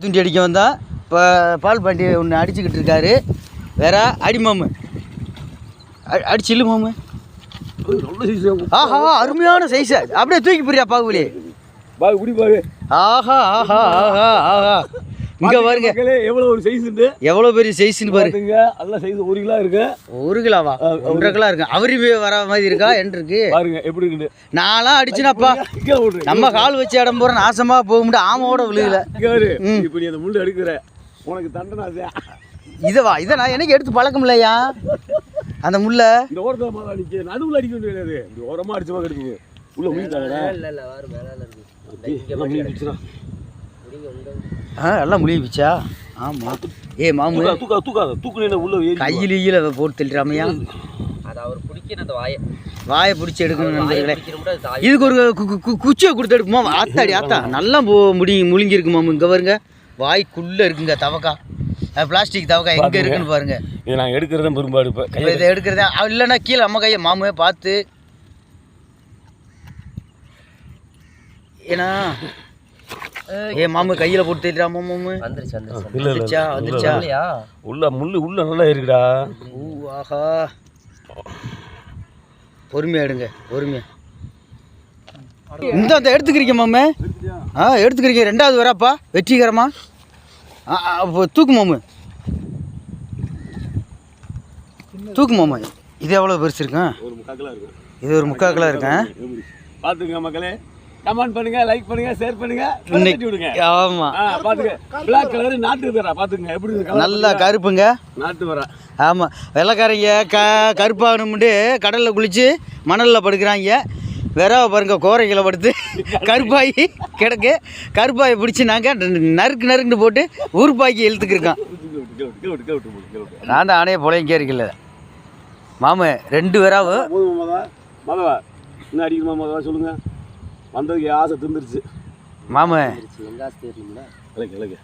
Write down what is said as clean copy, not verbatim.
துண்டி அடிக்க வந்தால் இப்போ பால் பாண்டி ஒன்று அடிச்சுக்கிட்டு இருக்காரு. வேற அடி மாமு அடிச்சில்லு மாமு. ஆஹா அருமையான சைஸ். அப்படியே தூக்கி போறியா பாகுபலி? ஆஹா ஆஹா ஆஹா ஆஹா. இங்கே பாருங்க எவ்வளோ ஒரு சைஸ் இருக்கு, எவ்வளோ பெரிய சைஸ்ன்னு பாருங்க. நல்ல சைஸ் 1 கிலோ இருக்கு. 1 கிலோவா? 1.5 கிலோ இருக்கு. அவரி வர மாதிரி இருக்கா? என்ன இருக்கு பாருங்க எப்படி இருக்கு. நான்லாம் அடிச்சுனாப்பா நம்ம கால் வச்சு இடம் போகிற நாசமாக போக முடியும். ஆமாவோட விழுகல. இப்போ நீ அந்த முள்ளு எடுக்கிற உனக்கு தண்டனை. இதை நான் எனக்கு எடுத்து பழக்கம் இல்லையா அந்த முள்ள. இந்த ஓரத்தில் அடிக்க நடுவில் அடிக்க வேண்டியது. இந்த ஓரமாக அடிச்சு பார்க்க எடுக்குது உள்ள முடிஞ்சாங்க. எல்லாம் முழிவிச்சா? ஆமாம். ஏ மாமு தூக்கு உள்ள கையில போட்டு தெளிறாமையா? அது அவர் பிடிக்கிற அந்த வாயை பிடிச்சி எடுக்கணும் நண்பர்களே. இதுக்கு ஒரு குச்சியை கொடுத்து எடுக்குமா? ஆத்தாடி ஆத்தா நல்லா முழுங்கிருக்கு மாமு. இங்கே பாருங்க வாய்க்குள்ளே இருக்குங்க தவக்கா, பிளாஸ்டிக் தவக்கா எங்கே இருக்குன்னு பாருங்க. இதை நான் எடுக்கிறதா பெரும்பாடு. இப்போ இதை எடுக்கிறதா இல்லைன்னா கீழே நம்ம கையை மாமுவே பார்த்து. ஏன்னா ஏ மாமு கையில் போட்டு தெரியாம மாமு வந்துருச்சா உள்ள முள்ளு உள்ள நல்லா இருக்குடா. ஆஹா பொறுமையா எடுங்க பொறுமையா. இந்த எடுத்துக்கிறீங்க மாமு. எடுத்துக்கிறீங்க. 2வது வராப்பா வெற்றிகரமா. தூக்கு மாமு தூக்கு மாமா. இது எவ்வளோ பெருசு இருக்கேன்? இது ஒரு 3/4 கிலோ இருக்கேன். பார்த்துங்க மக்களே, கமெண்ட் பண்ணுங்க, லைக் பண்ணுங்க, ஷேர் பண்ணுங்க, விடுங்க. ஆமா பாத்துங்க. பிளாக் கலர் நாட்டு வரா. பாத்துங்க எப்படி இருக்கு. நல்லா கருப்புங்க நாட்டு வரா. ஆமா. வெள்ளைக்காரங்க கருப்பாகணும்ட்டு கடல்ல குளிச்சு மணல்ல படுக்கிறாங்க. வெறாவை பாருங்க கோரைகளை படுத்து கருப்பாயி கிடக்கு. கருப்பாயை பிடிச்சி நாங்கள் நறுக்குன்னு போட்டு ஊருப்பாக்கி இழுத்துக்கிருக்கோம். நான் தான் ஆணைய புலையும் கேட்கல மாமு. 2 வெறாவு மதவா என்ன அடிக்குமா மதவா சொல்லுங்க. வந்ததுக்கு ஆசை திருந்துருச்சு மாமு. இலக்கு